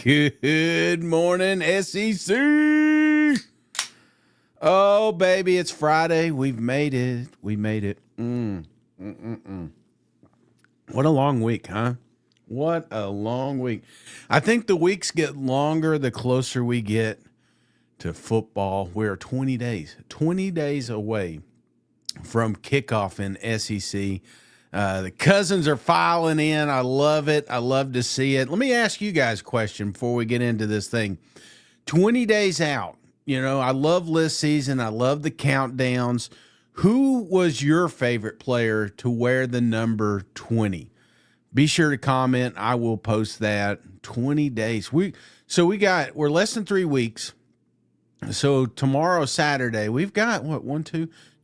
Good morning, SEC. Oh, baby, it's Friday. We've made it. We made it. What a long week, huh? What a long week. I think the weeks get longer the closer we get to football. We're 20 days away from kickoff in SEC. The cousins are filing in. I love it. I love to see it. Let me ask you guys a question before we get into this thing. 20 days out. You know, I love list season. I love the countdowns. Who was your favorite player to wear the number 20? Be sure to comment. I will post that. 20 days. We're less than 3 weeks. So tomorrow, Saturday, we've got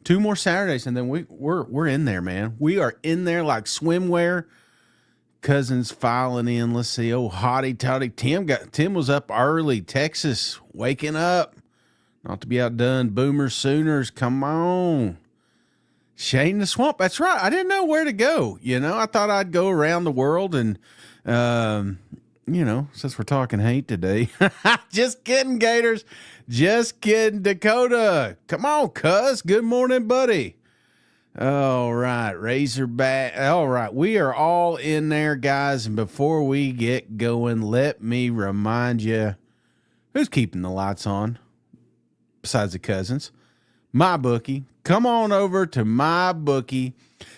two more Saturdays, and then we're in there, man. We are in there like swimwear. Cousins filing in. Let's see. Oh, hotty toddy. Tim was up early. Texas waking up. Not to be outdone. Boomers, Sooners, come on. Shane the Swamp. That's right. I didn't know where to go. You know, I thought I'd go around the world and, since we're talking hate today. Just kidding, Gators. Just kidding, Dakota. Come on, cuz. Good morning, buddy. All right, Razorback. All right, we are all in there, guys. And before we get going, let me remind you who's keeping the lights on besides the cousins. MyBookie. Come on over to MyBookie.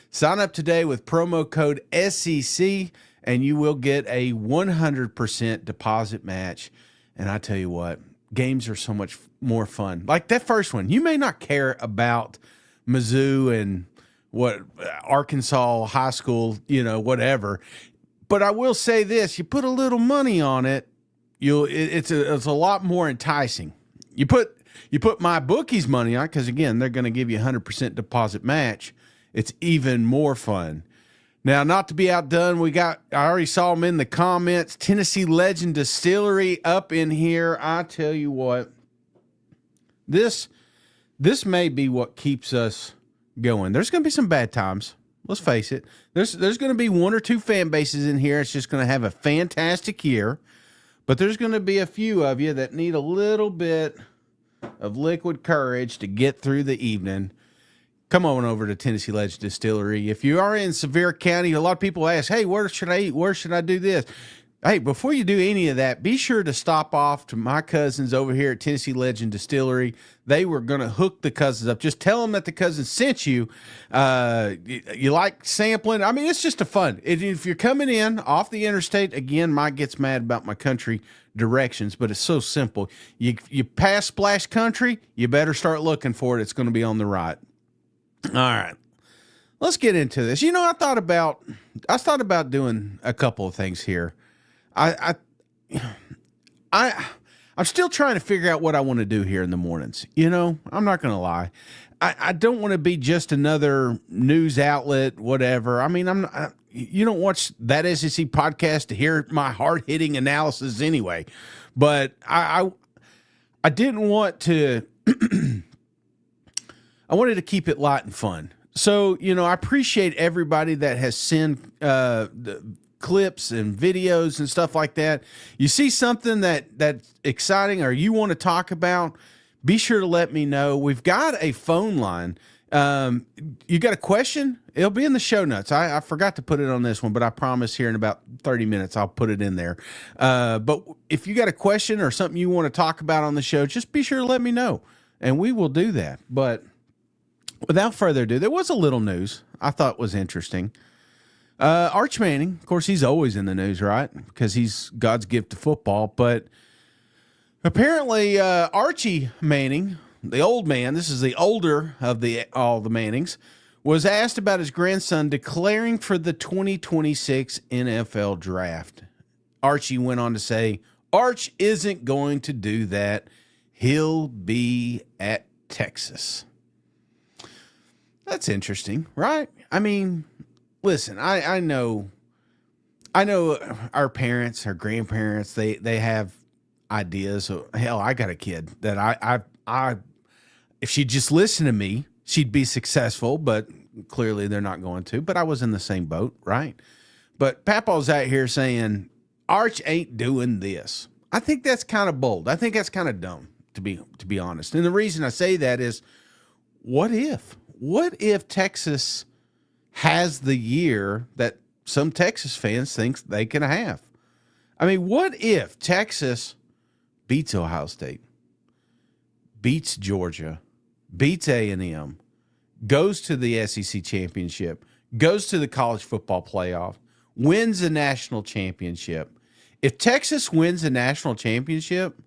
Sign up today with promo code SEC, and you will get a 100% deposit match. And I tell you what, games are so much more fun. Like that first one, you may not care about Mizzou and Arkansas high school, whatever. But I will say this: you put a little money on it, it's a lot more enticing. You put MyBookie's money on it because again, they're going to give you a 100% deposit match. It's even more fun. Now, not to be outdone, I already saw them in the comments. Tennessee Legend Distillery up in here. I tell you what, this may be what keeps us going. There's going to be some bad times. Let's face it. There's going to be one or two fan bases in here. It's just going to have a fantastic year. But there's going to be a few of you that need a little bit of liquid courage to get through the evening. Come on over to Tennessee Legend Distillery. If you are in Sevier County, a lot of people ask, hey, where should I eat? Where should I do this? Hey, before you do any of that, be sure to stop off to my cousins over here at Tennessee Legend Distillery. They were going to hook the cousins up. Just tell them that the cousins sent you. You like sampling? I mean, it's just a fun. If you're coming in off the interstate, again, Mike gets mad about my country directions, but it's so simple. You pass Splash Country, you better start looking for it. It's going to be on the right. All right, let's get into this. You know, I thought about doing a couple of things here. I'm still trying to figure out what I want to do here in the mornings. You know, I'm not going to lie. I don't want to be just another news outlet, whatever. I mean, you don't watch that SEC podcast to hear my hard-hitting analysis anyway. But I didn't want to I wanted to keep it light and fun. So, I appreciate everybody that has sent the clips and videos and stuff like that. You see something that's exciting or you want to talk about, be sure to let me know. We've got a phone line. You got a question? It'll be in the show notes. I forgot to put it on this one, but I promise here in about 30 minutes I'll put it in there. But if you got a question or something you want to talk about on the show, just be sure to let me know, and we will do that. But without further ado, there was a little news I thought was interesting. Arch Manning, of course, he's always in the news, right? Because he's God's gift to football. But apparently, Archie Manning, the old man, this is the older of all the Mannings, was asked about his grandson declaring for the 2026 NFL draft. Archie went on to say, Arch isn't going to do that. He'll be at Texas. That's interesting, right? I mean, listen, I know our parents, our grandparents, they have ideas. So, hell, I got a kid that I if she'd just listen to me, she'd be successful, but clearly they're not going to. But I was in the same boat, right? But Papa's out here saying, Arch ain't doing this. I think that's kind of bold. I think that's kind of dumb, to be honest. And the reason I say that is, what if? What if Texas has the year that some Texas fans think they can have? I mean, what if Texas beats Ohio State, beats Georgia, beats A&M, goes to the SEC championship, goes to the college football playoff, wins a national championship? If Texas wins a national championship,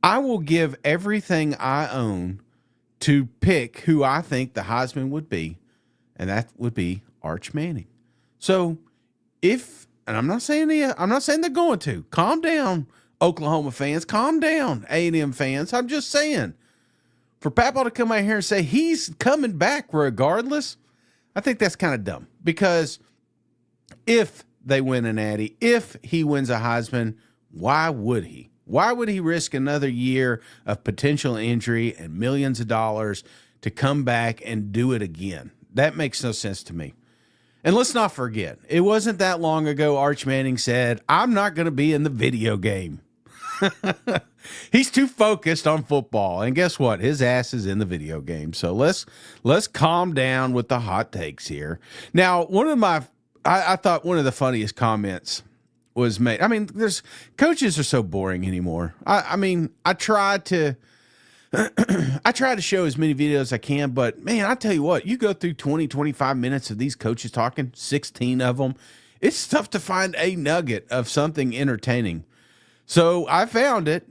I will give everything I own to pick who I think the Heisman would be, and that would be Arch Manning. So and I'm not saying they're going to. Calm down, Oklahoma fans. Calm down, A&M fans. I'm just saying, for Papaw to come out here and say he's coming back regardless, I think that's kind of dumb. Because if they win a natty, if he wins a Heisman, why would he? Why would he risk another year of potential injury and millions of dollars to come back and do it again? That makes no sense to me. And let's not forget, it wasn't that long ago Arch Manning said, I'm not going to be in the video game. He's too focused on football. And guess what? His ass is in the video game. So let's calm down with the hot takes here. Now, I thought one of the funniest comments was made. I mean, coaches are so boring anymore. I try to show as many videos as I can, but man, I tell you what, you go through 20, 25 minutes of these coaches talking, 16 of them, it's tough to find a nugget of something entertaining. So I found it,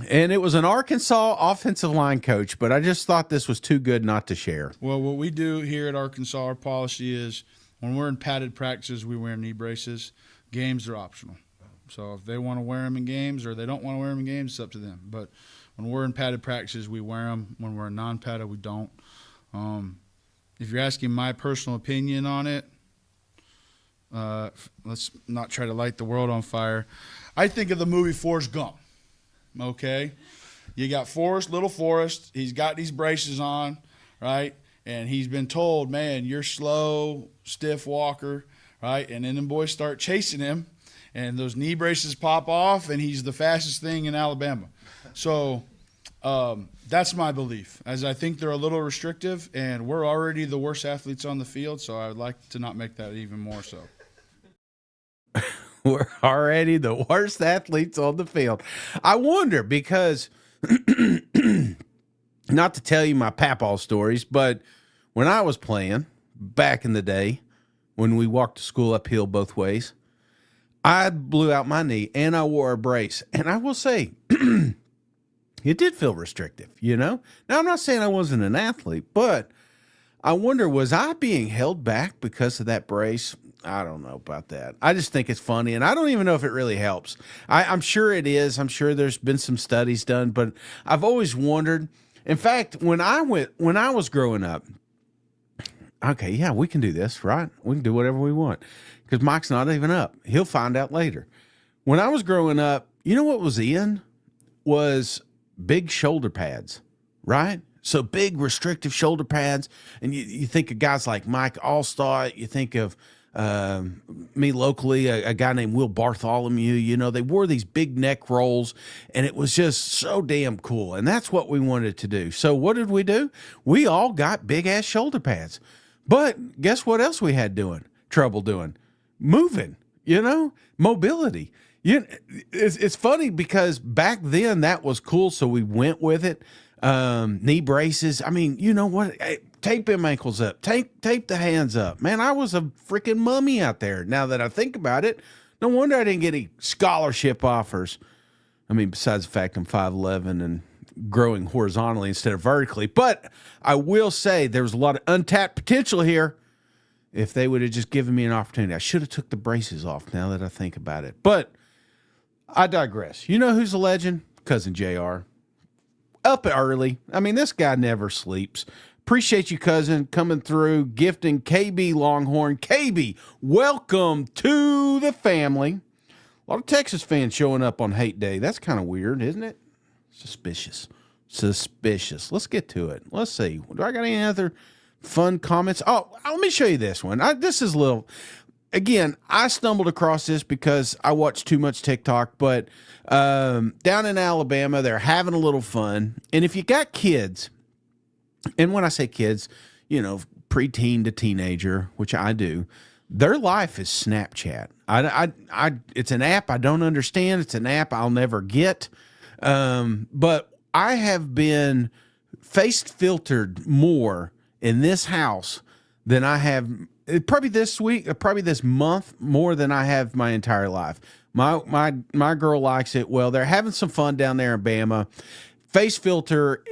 and it was an Arkansas offensive line coach, but I just thought this was too good not to share. Well, what we do here at Arkansas, our policy is when we're in padded practices, we wear knee braces. Games are optional. So if they want to wear them in games or they don't want to wear them in games, it's up to them. But when we're in padded practices, we wear them. When we're in non-padded, we don't. If you're asking my personal opinion on it, let's not try to light the world on fire. I think of the movie Forrest Gump, okay? You got little Forrest. He's got these braces on, right? And he's been told, man, you're slow, stiff walker, right? And then the boys start chasing him, and those knee braces pop off, and he's the fastest thing in Alabama. So that's my belief, as I think they're a little restrictive, and we're already the worst athletes on the field, so I would like to not make that even more so. We're already the worst athletes on the field. I wonder, because not to tell you my papaw stories, but when I was playing back in the day, when we walked to school uphill both ways, I blew out my knee and I wore a brace. And I will say, it did feel restrictive, you know? Now, I'm not saying I wasn't an athlete, but I wonder, was I being held back because of that brace? I don't know about that. I just think it's funny, and I don't even know if it really helps. I'm sure it is. I'm sure there's been some studies done, but I've always wondered. In fact, when I was growing up, okay, yeah, we can do this, right? We can do whatever we want because Mike's not even up. He'll find out later. When I was growing up, you know what was in? Was big shoulder pads, right? So big restrictive shoulder pads. And you think of guys like Mike Allstott, you think of me locally, a guy named Will Bartholomew. You know, they wore these big neck rolls, and it was just so damn cool. And that's what we wanted to do. So what did we do? We all got big ass shoulder pads. But guess what else we had trouble doing? Moving, you know, mobility. It's funny because back then that was cool, so we went with it. Knee braces. I mean, you know what? Tape them ankles up. Tape the hands up. Man, I was a freaking mummy out there. Now that I think about it, no wonder I didn't get any scholarship offers. I mean, besides the fact I'm 5'11" and growing horizontally instead of vertically. But I will say there was a lot of untapped potential here. If they would have just given me an opportunity, I should have took the braces off now that I think about it. But I digress. You know who's a legend? Cousin JR. Up early. I mean, this guy never sleeps. Appreciate you, cousin, coming through, gifting KB Longhorn. KB, welcome to the family. A lot of Texas fans showing up on Hate Day. That's kind of weird, isn't it? Suspicious. Let's get to it. Let's see. Do I got any other fun comments? Oh, let me show you this one. This is a little... again, I stumbled across this because I watch too much TikTok, but down in Alabama, they're having a little fun. And if you got kids, and when I say kids, you know, preteen to teenager, which I do, their life is Snapchat. It's an app I don't understand. It's an app I'll never get. But I have been face filtered more in this house than I have probably this week, probably this month, more than I have my entire life. My girl likes it. Well, they're having some fun down there in Bama. Face filter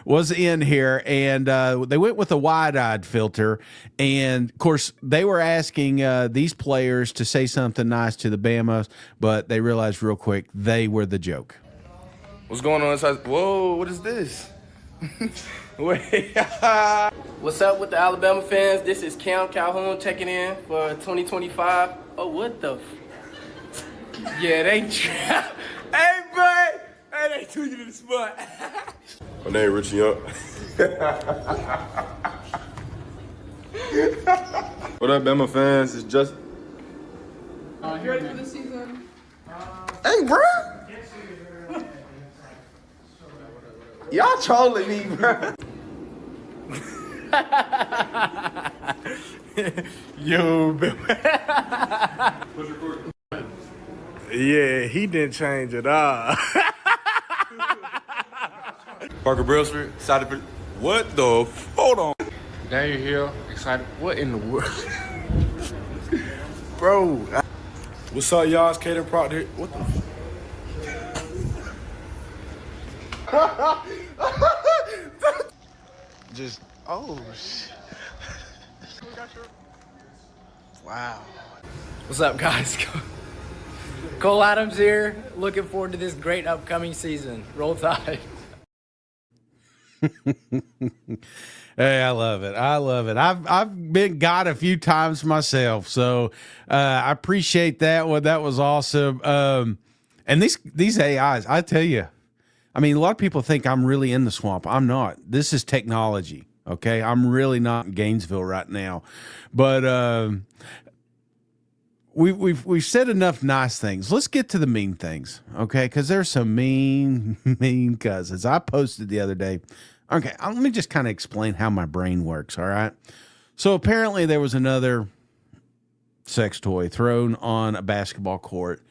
was in here, and they went with a wide-eyed filter. And of course, they were asking these players to say something nice to the Bamas, but they realized real quick they were the joke. What's going on inside? Whoa, what is this? Wait. What's up with the Alabama fans? This is Cam Calhoun checking in for 2025. Oh, what the? Yeah, they. Hey, bro. Hey, they took you to the spot. My name Richie Young. What up, Bama fans? It's just. You ready for the season? Hey, bro. Y'all trolling me, bro. Yo, yeah, he didn't change at all. Parker Brailsford, excited for what the? Hold on. Daniel Hill, excited. What in the world? Bro. What's up, y'all? It's Caden Proctor. What the? Just, oh, wow. What's up, guys? Cole Adams here. Looking forward to this great upcoming season. Roll Tide. Hey, I love it. I love it. I've been got a few times myself, so I appreciate that one. That was awesome. And these AIs, I tell you, I mean, a lot of people think I'm really in the swamp. I'm not. This is technology. Okay, I'm really not in Gainesville right now, but we've said enough nice things. Let's get to the mean things, okay? Because there's some mean cousins. I posted the other day. Okay, let me just kind of explain how my brain works. All right, so apparently there was another sex toy thrown on a basketball court.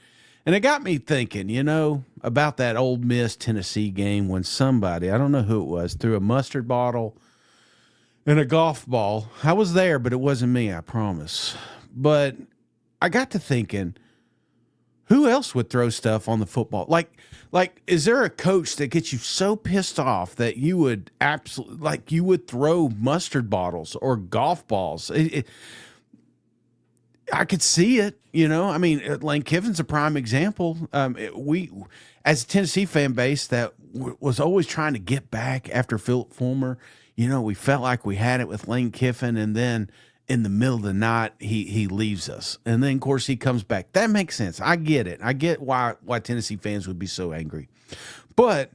And it got me thinking, you know, about that Ole Miss Tennessee game when somebody, I don't know who it was, threw a mustard bottle and a golf ball. I was there, but it wasn't me, I promise. But I got to thinking, who else would throw stuff on the football? Like, is there a coach that gets you so pissed off that you would absolutely, like, you would throw mustard bottles or golf balls? I could see it, you know. I mean, Lane Kiffin's a prime example. We, as a Tennessee fan base that was always trying to get back after Philip Fulmer, you know, we felt like we had it with Lane Kiffin, and then in the middle of the night, he leaves us. And then, of course, he comes back. That makes sense. I get it. I get why Tennessee fans would be so angry. But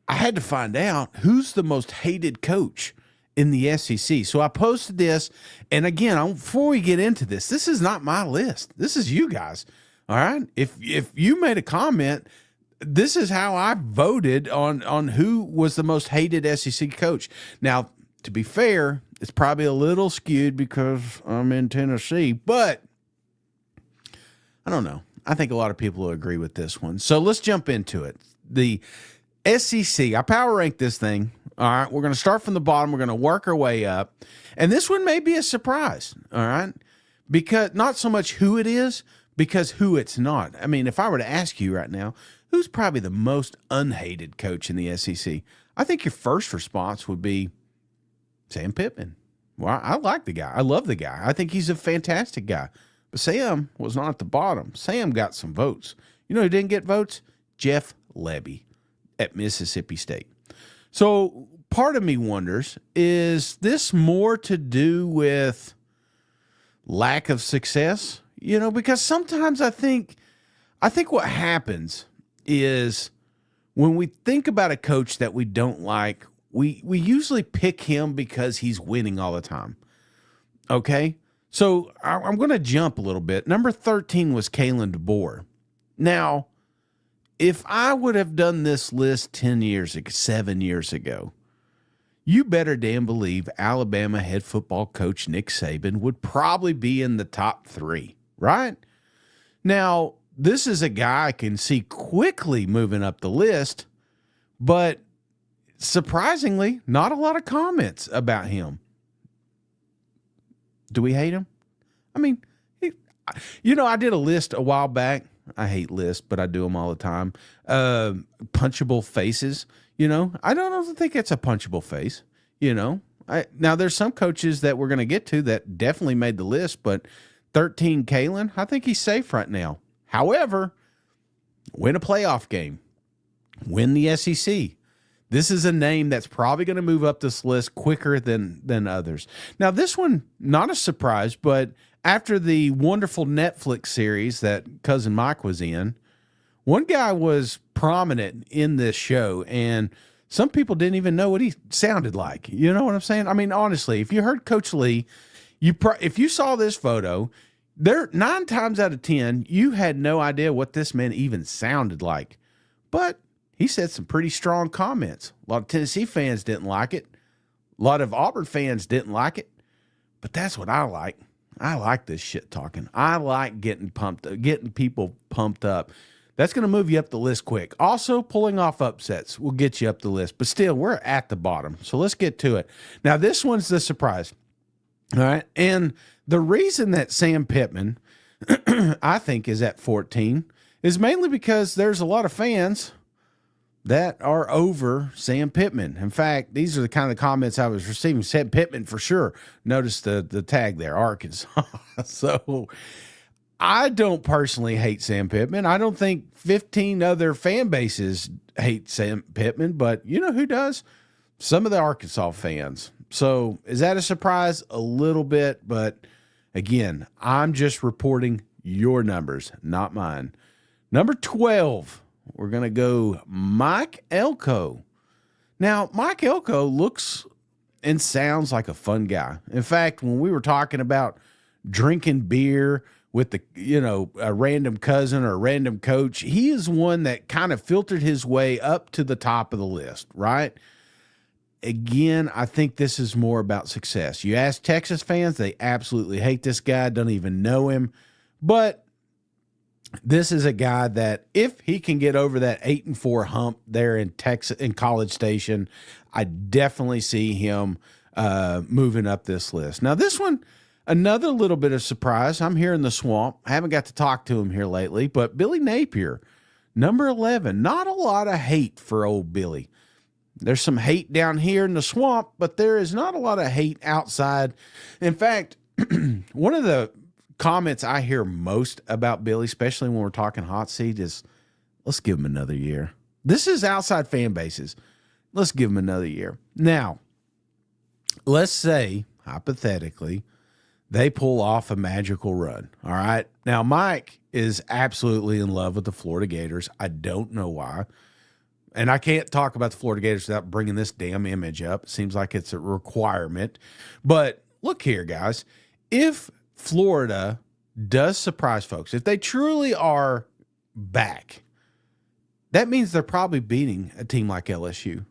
I had to find out who's the most hated coach in the SEC. So I posted this, and again, before we get into this is not my list. This is you guys. All right? If you made a comment, this is how I voted on who was the most hated SEC coach. Now, to be fair, it's probably a little skewed because I'm in Tennessee, but I don't know. I think a lot of people will agree with this one. So let's jump into it. The SEC, I power rank this thing. All right, we're going to start from the bottom. We're going to work our way up. And this one may be a surprise, all right? Because not so much who it is, because who it's not. I mean, if I were to ask you right now, who's probably the most unhated coach in the SEC? I think your first response would be Sam Pittman. Well, I like the guy. I love the guy. I think he's a fantastic guy. But Sam was not at the bottom. Sam got some votes. You know who didn't get votes? Jeff Lebby at Mississippi State. So part of me wonders, is this more to do with lack of success? You know, because sometimes I think what happens is when we think about a coach that we don't like, we usually pick him because he's winning all the time. Okay? So I'm going to jump a little bit. Number 13 was Kalen DeBoer. Now, if I would have done this list 10 years ago, 7 years ago, you better damn believe Alabama head football coach Nick Saban would probably be in the top 3, right? Now, this is a guy I can see quickly moving up the list, but surprisingly, not a lot of comments about him. Do we hate him? I mean, I did a list a while back. I hate lists, but I do them all the time. Punchable faces. I don't think it's a punchable face. Now there's some coaches that we're going to get to that definitely made the list, but 13 Kalen, I think he's safe right now. However, win a playoff game, win the SEC. This is a name that's probably going to move up this list quicker than others. Now, this one, not a surprise, but after the wonderful Netflix series that Cousin Mike was in, one guy was prominent in this show, and some people didn't even know what he sounded like. You know what I'm saying? I mean, honestly, if you heard Coach Lee, if you saw this photo, 9 times out of 10, you had no idea what this man even sounded like. But he said some pretty strong comments. A lot of Tennessee fans didn't like it. A lot of Auburn fans didn't like it. But that's what I like. I like this shit talking. I like getting people pumped up. That's going to move you up the list quick. Also, pulling off upsets will get you up the list. But still, we're at the bottom. So let's get to it. Now, this one's the surprise. All right. And the reason that Sam Pittman, I think, is at 14 is mainly because there's a lot of fans that are over Sam Pittman. In fact, these are the kind of comments I was receiving. Sam Pittman for sure. Notice the tag there, Arkansas. So I don't personally hate Sam Pittman. I don't think 15 other fan bases hate Sam Pittman, but you know who does? Some of the Arkansas fans. So is that a surprise? A little bit, but again, I'm just reporting your numbers, not mine. Number 12. We're going to go Mike Elko. Now, Mike Elko looks and sounds like a fun guy. In fact, when we were talking about drinking beer with a random cousin or a random coach, he is one that kind of filtered his way up to the top of the list, right? Again, I think this is more about success. You ask Texas fans, they absolutely hate this guy, don't even know him. But this is a guy that if he can get over that 8-4 hump there in Texas, in College Station, I definitely see him moving up this list. Now, this one, another little bit of surprise. I'm here in the swamp. I haven't got to talk to him here lately, but Billy Napier, number 11. Not a lot of hate for old Billy. There's some hate down here in the swamp, but there is not a lot of hate outside. In fact, one of the comments I hear most about Billy, especially when we're talking hot seat, is let's give him another year. This is outside fan bases. Let's give him another year. Now, let's say, hypothetically, they pull off a magical run. All right. Now, Mike is absolutely in love with the Florida Gators. I don't know why. And I can't talk about the Florida Gators without bringing this damn image up. It seems like it's a requirement. But look here, guys. If Florida does surprise folks, if they truly are back, that means they're probably beating a team like LSU.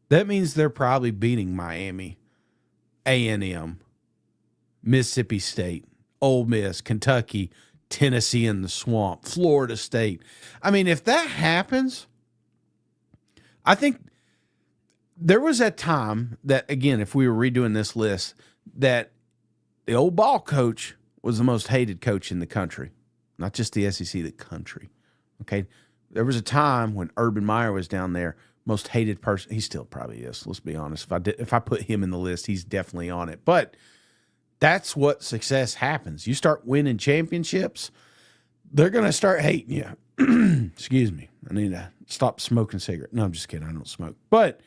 That means they're probably beating Miami, A&M, Mississippi State, Ole Miss, Kentucky, Tennessee in the swamp, Florida State. I mean, if that happens, I think there was that time that, again, if we were redoing this list, that the old ball coach was the most hated coach in the country, not just the SEC, the country. Okay. There was a time when Urban Meyer was down there, most hated person. He still probably is. Let's be honest. If I put him in the list, he's definitely on it. But that's what success happens. You start winning championships, they're going to start hating you. Excuse me. I need to stop smoking cigarette. No, I'm just kidding. I don't smoke. But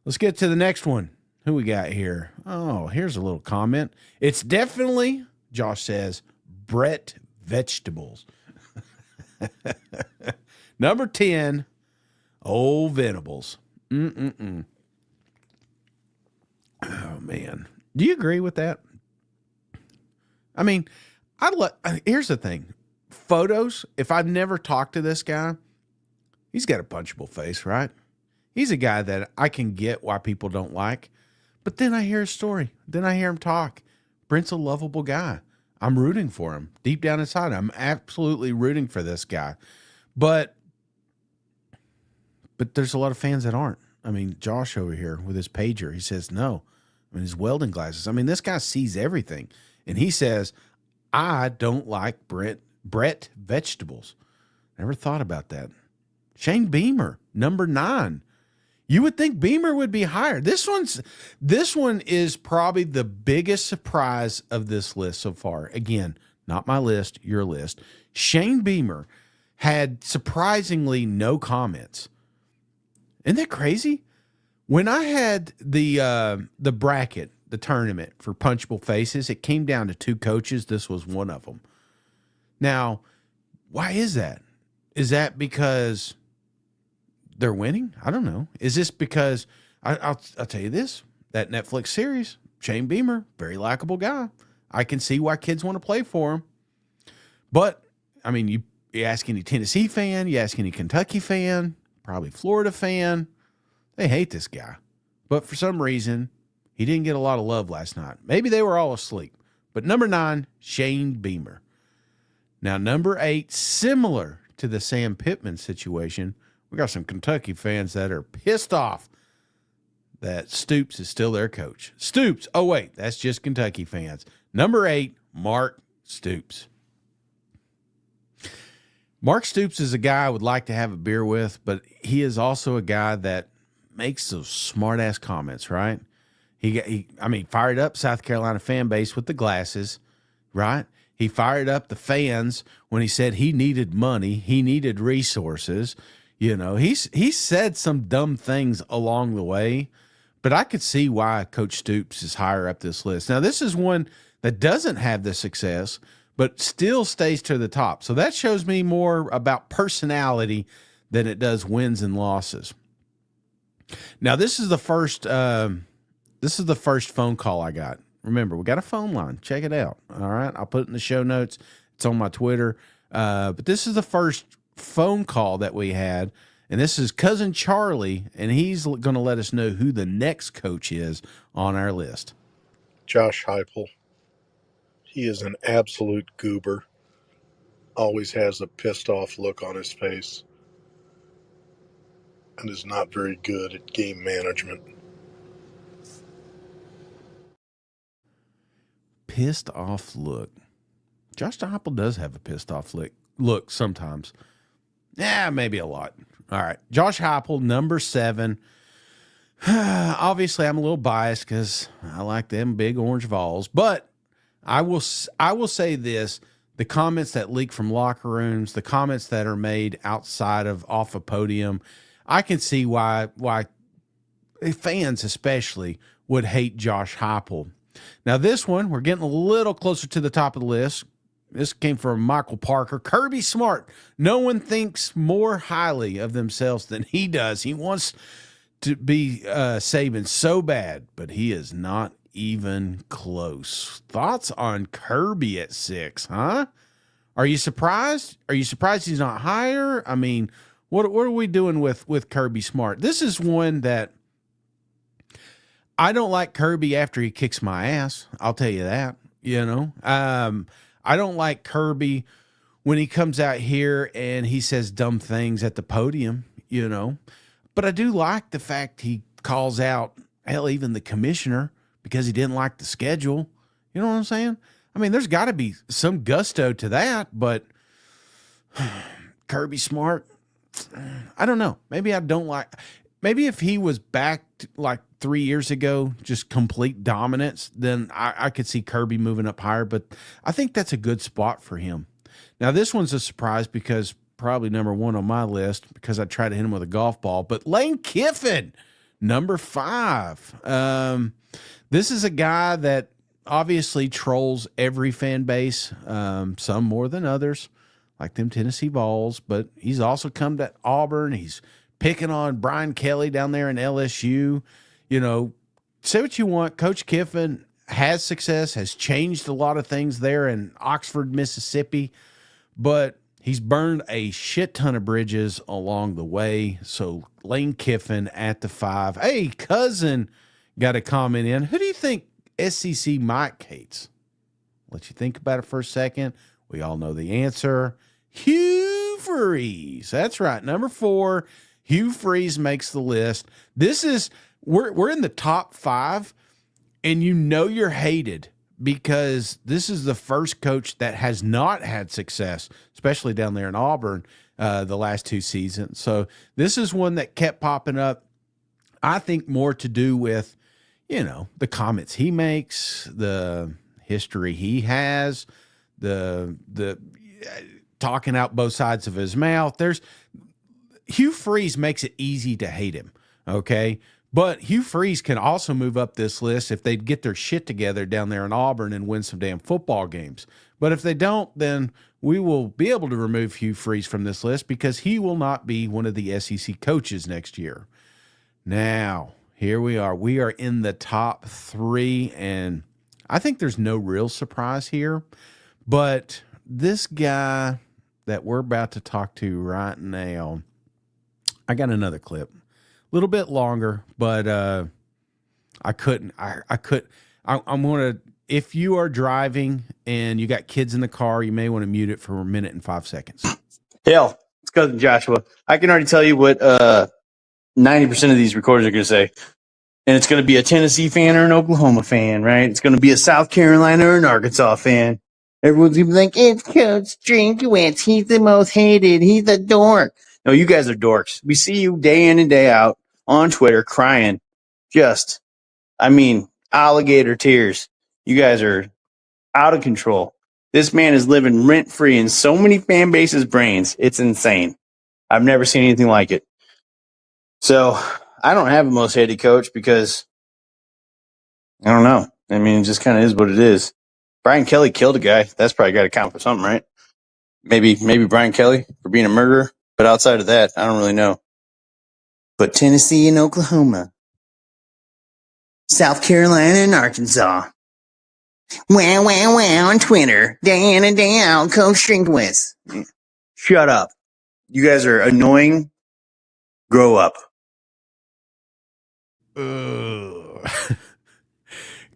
let's get to the next one. Who we got here? Oh, here's a little comment. It's definitely, Josh says, Brett Vegetables. Number 10, Old Venables. Oh, man. Do you agree with that? I mean, here's the thing. Photos, if I've never talked to this guy, he's got a punchable face, right? He's a guy that I can get why people don't like. But then I hear his story. Then I hear him talk. Brent's a lovable guy. I'm rooting for him. Deep down inside, I'm absolutely rooting for this guy. But there's a lot of fans that aren't. I mean, Josh over here with his pager, he says no. I mean, his welding glasses. I mean, this guy sees everything. And he says, I don't like Brett vegetables. Never thought about that. Shane Beamer, number 9. You would think Beamer would be higher. This one is probably the biggest surprise of this list so far. Again, not my list, your list. Shane Beamer had surprisingly no comments. Isn't that crazy? When I had the bracket, the tournament for punchable faces, it came down to 2 coaches. This was one of them. Now, why is that? Is that because they're winning? I don't know. Is this because I'll tell you this, that Netflix series, Shane Beamer, very likable guy. I can see why kids want to play for him. But I mean, you ask any Tennessee fan, you ask any Kentucky fan, probably Florida fan, they hate this guy. But for some reason, he didn't get a lot of love last night. Maybe they were all asleep. But number 9, Shane Beamer. Now, number 8, similar to the Sam Pittman situation, we got some Kentucky fans that are pissed off that Stoops is still their coach. Stoops, oh wait, that's just Kentucky fans. Number 8, Mark Stoops. Mark Stoops is a guy I would like to have a beer with, but he is also a guy that makes those smart-ass comments, right? He fired up South Carolina fan base with the glasses, right? He fired up the fans when he said he needed money, he needed resources. You know, he said some dumb things along the way, but I could see why Coach Stoops is higher up this list. Now, this is one that doesn't have the success, but still stays to the top. So that shows me more about personality than it does wins and losses. Now, this is the first phone call I got. Remember, we got a phone line. Check it out. All right. I'll put it in the show notes. It's on my Twitter. But this is the first phone call that we had. And this is Cousin Charlie, and he's going to let us know who the next coach is on our list. Josh Heupel. He is an absolute goober. Always has a pissed off look on his face. And is not very good at game management. Pissed off look. Josh Heupel does have a pissed off look sometimes. Yeah, maybe a lot. All right. Josh Heupel, number 7. Obviously, I'm a little biased because I like them big orange Vols. But I will say this. The comments that leak from locker rooms, the comments that are made outside of off a podium, I can see why fans especially would hate Josh Heupel. Now, this one, we're getting a little closer to the top of the list. This came from Michael Parker. Kirby Smart. No one thinks more highly of themselves than he does. He wants to be Saban so bad, but he is not even close. Thoughts on Kirby at 6, huh? Are you surprised? Are you surprised he's not higher? I mean, what are we doing with Kirby Smart? This is one that I don't like Kirby after he kicks my ass. I'll tell you that, you know. I don't like Kirby when he comes out here and he says dumb things at the podium, you know. But I do like the fact he calls out, hell, even the commissioner because he didn't like the schedule. You know what I'm saying? I mean, there's got to be some gusto to that, but Kirby Smart, I don't know. Maybe I don't like – maybe if he was back like 3 years ago, just complete dominance, then I could see Kirby moving up higher, but I think that's a good spot for him. Now, this one's a surprise because probably number 1 on my list because I tried to hit him with a golf ball, but Lane Kiffin, number 5. This is a guy that obviously trolls every fan base, some more than others, like them Tennessee Vols, but he's also come to Auburn. He's picking on Brian Kelly down there in LSU. You know, say what you want. Coach Kiffin, has success, has changed a lot of things there in Oxford, Mississippi, but he's burned a shit ton of bridges along the way. So Lane Kiffin at the 5. Hey, cousin got a comment in. Who do you think SEC Mike hates? Let you think about it for a second. We all know the answer. Hugh Freeze. That's right. Number 4, Hugh Freeze makes the list. This is we're in the top 5, and you know you're hated because this is the first coach that has not had success, especially down there in Auburn the last 2 seasons. So this is one that kept popping up. I think more to do with, the comments he makes, the history he has, the talking out both sides of his mouth. Hugh Freeze makes it easy to hate him, okay? But Hugh Freeze can also move up this list if they'd get their shit together down there in Auburn and win some damn football games. But if they don't, then we will be able to remove Hugh Freeze from this list because he will not be one of the SEC coaches next year. Now, here we are. We are in the top 3, and I think there's no real surprise here. But this guy that we're about to talk to right now, I got another clip. Little bit longer, but I'm going to, if you are driving and you got kids in the car, you may want to mute it for a minute and 5 seconds. Hell, it's cousin Joshua. I can already tell you what 90% of these recorders are going to say. And it's going to be a Tennessee fan or an Oklahoma fan, right? It's going to be a South Carolina or an Arkansas fan. Everyone's going to be like, it's Coach Drinkwitz. He's the most hated. He's a dork. No, you guys are dorks. We see you day in and day out on Twitter crying. Alligator tears. You guys are out of control. This man is living rent-free in so many fan bases' brains. It's insane. I've never seen anything like it. So I don't have a most hated coach because I don't know. It just kind of is what it is. Brian Kelly killed a guy. That's probably got to count for something, right? Maybe Brian Kelly for being a murderer. But outside of that, I don't really know. But Tennessee and Oklahoma, South Carolina and Arkansas. Wow on Twitter. Day in and day out, Coach Drinkwitz. Shut up. You guys are annoying. Grow up.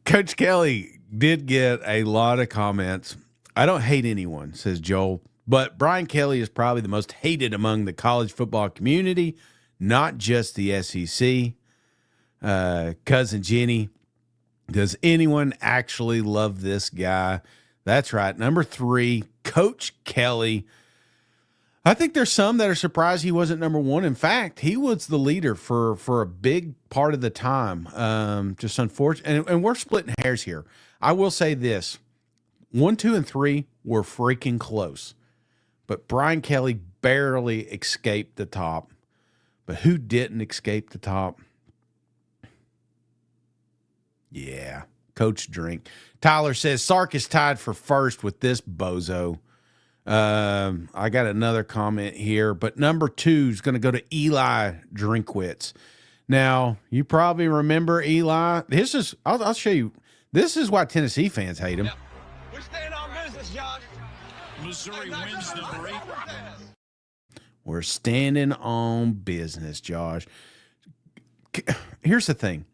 Coach Kelly did get a lot of comments. I don't hate anyone, says Joel, but Brian Kelly is probably the most hated among the college football community, not just the SEC. Cousin Jenny, does anyone actually love this guy? That's right. Number 3, Coach Kelly. I think there's some that are surprised he wasn't number 1. In fact, he was the leader for a big part of the time. Just unfortunate. And we're splitting hairs here. I will say this. 1, 2, and 3 were freaking close. But Brian Kelly barely escaped the top. But who didn't escape the top? Yeah, Coach Drink. Tyler says Sark is tied for first with this bozo. I got another comment here, but number 2 is going to go to Eli Drinkwitz. Now, you probably remember Eli. I'll show you. This is why Tennessee fans hate him. We're staying on business, Josh. Missouri wins number 8. We're standing on business, Josh. Here's the thing.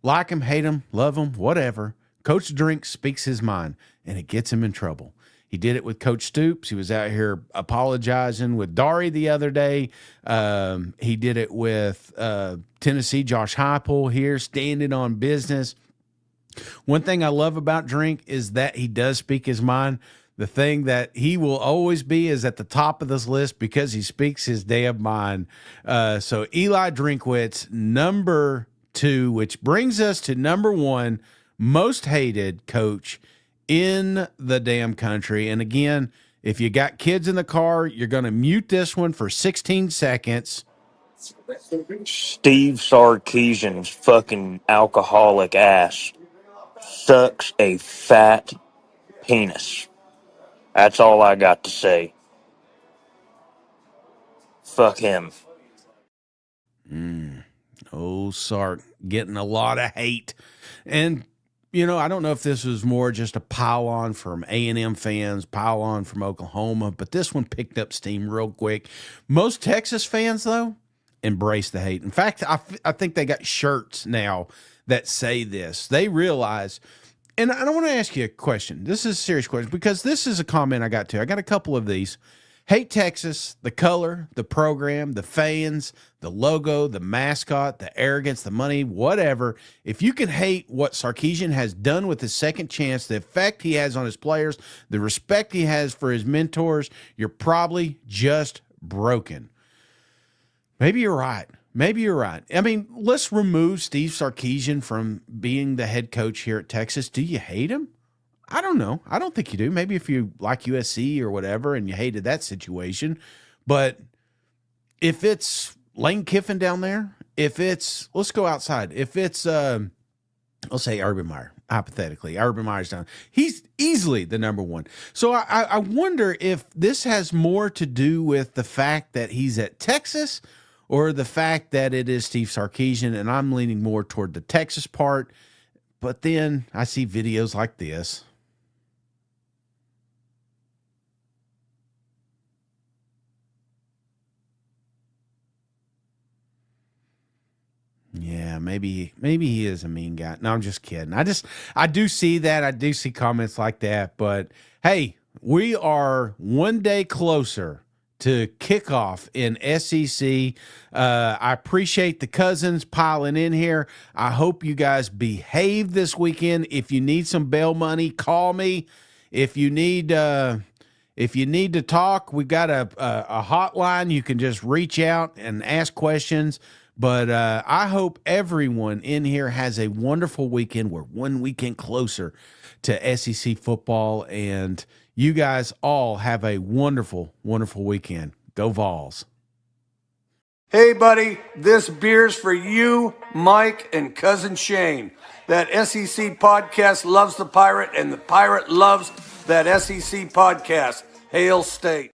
Like him, hate him, love him, whatever. Coach Drink speaks his mind, and it gets him in trouble. He did it with Coach Stoops. He was out here apologizing with Dari the other day. He did it with Tennessee, Josh Heupel here, standing on business. One thing I love about Drink is that he does speak his mind. The thing that he will always be is at the top of this list because he speaks his damn mind. So Eli Drinkwitz, number 2, which brings us to number 1, most hated coach in the damn country. And again, if you got kids in the car, you're going to mute this one for 16 seconds. Steve Sarkisian's fucking alcoholic ass sucks a fat penis. That's all I got to say. Fuck him. Oh, Sark getting a lot of hate. And I don't know if this was more just a pile on from A&M fans, pile on from Oklahoma, but this one picked up steam real quick. Most Texas fans, though, embrace the hate. In fact, I think they got shirts now that say this. They realize, and I want to ask you a question. This is a serious question because this is a comment I got too. I got a couple of these. Hate Texas, the color, the program, the fans, the logo, the mascot, the arrogance, the money, whatever. If you can hate what Sarkisian has done with his second chance, the effect he has on his players, the respect he has for his mentors, you're probably just broken. Maybe you're right. Maybe you're right. I mean, let's remove Steve Sarkisian from being the head coach here at Texas. Do you hate him? I don't know. I don't think you do. Maybe if you like USC or whatever and you hated that situation. But if it's Lane Kiffin down there, let's go outside. If it's, let's say Urban Meyer, hypothetically, Urban Meyer's down. He's easily the number one. So I wonder if this has more to do with the fact that he's at Texas or the fact that it is Steve Sarkisian, and I'm leaning more toward the Texas part. But then I see videos like this. Yeah, maybe he is a mean guy. No, I'm just kidding. I do see that. I do see comments like that. But hey, we are one day closer to kickoff in SEC. I appreciate the cousins piling in here. I hope you guys behave this weekend. If you need some bail money, call me. If you need to talk, we've got a hotline. You can just reach out and ask questions. But I hope everyone in here has a wonderful weekend. We're one weekend closer to SEC football, and you guys all have a wonderful, wonderful weekend. Go Vols. Hey, buddy, this beer's for you, Mike, and Cousin Shane. That SEC podcast loves the Pirate, and the Pirate loves that SEC podcast. Hail State.